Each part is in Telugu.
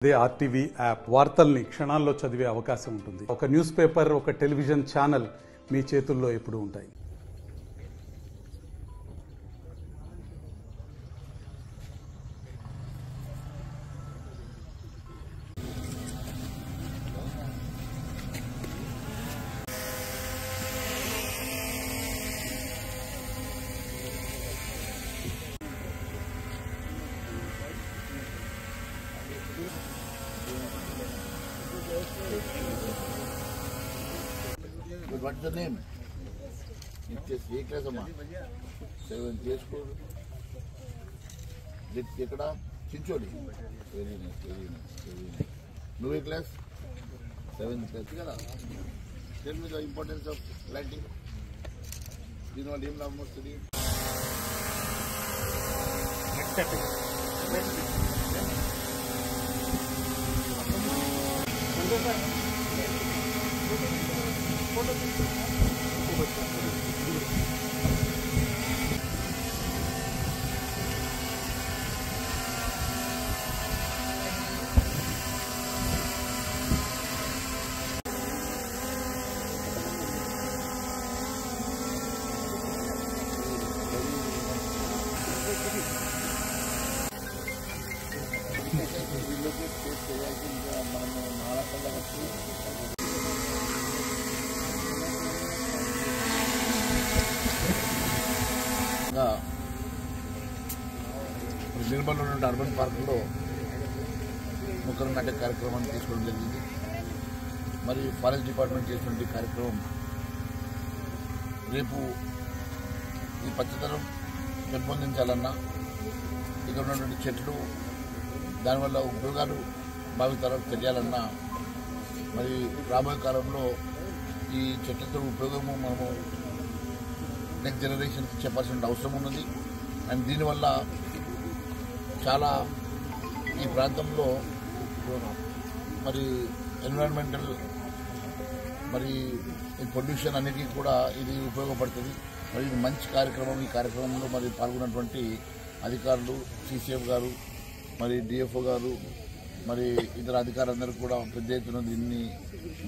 అదే ఆర్టీవీ యాప్ వార్తల్ని క్షణాల్లో చదివే అవకాశం ఉంటుంది. ఒక న్యూస్ పేపర్, ఒక టెలివిజన్ ఛానల్ మీ చేతుల్లో ఎప్పుడూ ఉంటాయి. What's the name? It's just A class, amma. 7th school. It's Ekada Chincholi. Very nice, very nice, very nice. No A class? 7th class. Tell me the importance of lighting. You know, Lim Lam must study. నిర్మల్లో ఉన్న అర్బన్ పార్కులో మొక్కలు నాటే కార్యక్రమాన్ని తీసుకోవడం జరిగింది. మరి ఫారెస్ట్ డిపార్ట్మెంట్ చేసినటువంటి కార్యక్రమం రేపు ఈ పచ్చదనం పెంపొందించాలన్నా, ఇక్కడ ఉన్నటువంటి చెట్లు దానివల్ల ఉపయోగాలు భావితరాలకు తెలియాలన్నా, మరి రాబోయే కాలంలో ఈ చెట్లతో ఉపయోగము మనము నెక్స్ట్ జనరేషన్కి చెప్పాల్సిన అవసరం ఉన్నది. అండ్ దీనివల్ల చాలా ఈ ప్రాంతంలో మరి ఎన్విరాన్మెంటల్ మరి పొల్యూషన్ అన్నిటికీ కూడా ఇది ఉపయోగపడుతుంది. మరి ఇది మంచి కార్యక్రమం. ఈ కార్యక్రమంలో మరి పాల్గొన్నటువంటి అధికారులు, సిసిఎఫ్ గారు, మరి డిఎఫ్ఓ గారు, మరి ఇతర అధికారులందరూ కూడా పెద్ద ఎత్తున దీన్ని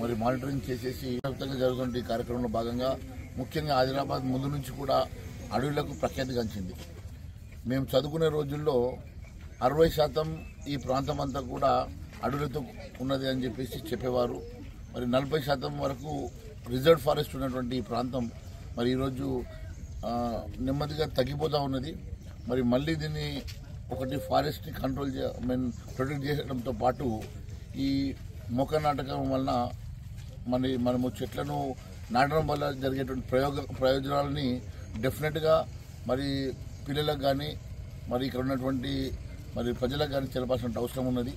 మరి మానిటరింగ్ చేసేసి వ్యాప్తంగా జరుగుతున్న ఈ కార్యక్రమంలో భాగంగా ముఖ్యంగా ఆదిలాబాద్ ముందు నుంచి కూడా అడవులకు ప్రఖ్యాతిగాంచింది. మేము చదువుకునే రోజుల్లో 60% ఈ ప్రాంతం అంతా కూడా అడవులతో ఉన్నది అని చెప్పేవారు. మరి 40% వరకు రిజర్వ్ ఫారెస్ట్ ఉన్నటువంటి ఈ ప్రాంతం మరి ఈరోజు నెమ్మదిగా తగ్గిపోతూ ఉన్నది. మరి మళ్ళీ దీన్ని ఒకటి ఫారెస్ట్ని కంట్రోల్ ప్రొటెక్ట్ చేయడంతో పాటు ఈ మొక్క నాటకం వలన మనము చెట్లను నాటడం వల్ల జరిగేటువంటి ప్రయోజనాలని డెఫినెట్గా మరి పిల్లలకు కానీ మరి ఇక్కడ ఉన్నటువంటి మరి ప్రజలకు కానీ తెలపాల్సిన అవసరం ఉన్నది.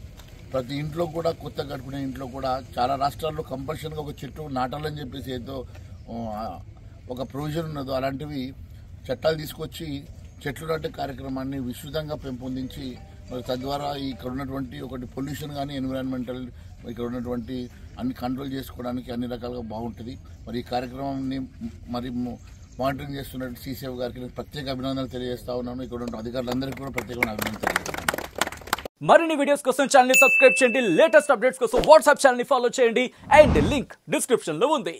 ప్రతి ఇంట్లో కూడా కొత్త కట్టుకునే ఇంట్లో కూడా చాలా రాష్ట్రాల్లో కంపల్సరీగా ఒక చెట్టు నాటాలని చెప్పేసి ఏదో ఒక ప్రొవిజన్ ఉన్నదో అలాంటివి చట్టాలు తీసుకొచ్చి చెట్లు నాటే కార్యక్రమాన్ని విస్తృతంగా పెంపొందించి మరి తద్వారా ఇక్కడ ఉన్నటువంటి ఒకటి పొల్యూషన్ కానీ ఎన్విరాన్మెంటల్ ఇక్కడ ఉన్నటువంటి అన్ని కంట్రోల్ చేసుకోవడానికి అన్ని రకాలుగా బాగుంటుంది. మరి ఈ కార్యక్రమాన్ని మరి మానిటరింగ్ చేస్తున్న సిసిఎఫ్ గారికి ప్రత్యేక అభినందనలు తెలియజేస్తా ఉన్నాను. ఇక్కడ ఉన్న అధికారులందరికీ కూడా ప్రత్యేకమైన అభినందనలు తెలియజేస్తున్నాను. మరిన్ని వీడియోస్ కోసం ఛానల్ ని సబ్స్క్రైబ్ చేయండి. లేటెస్ట్ అప్డేట్స్ కోసం వాట్సాప్ ఛానల్ ని ఫాలో చేయండి. అండ్ లింక్ డిస్క్రిప్షన్ లో ఉంది.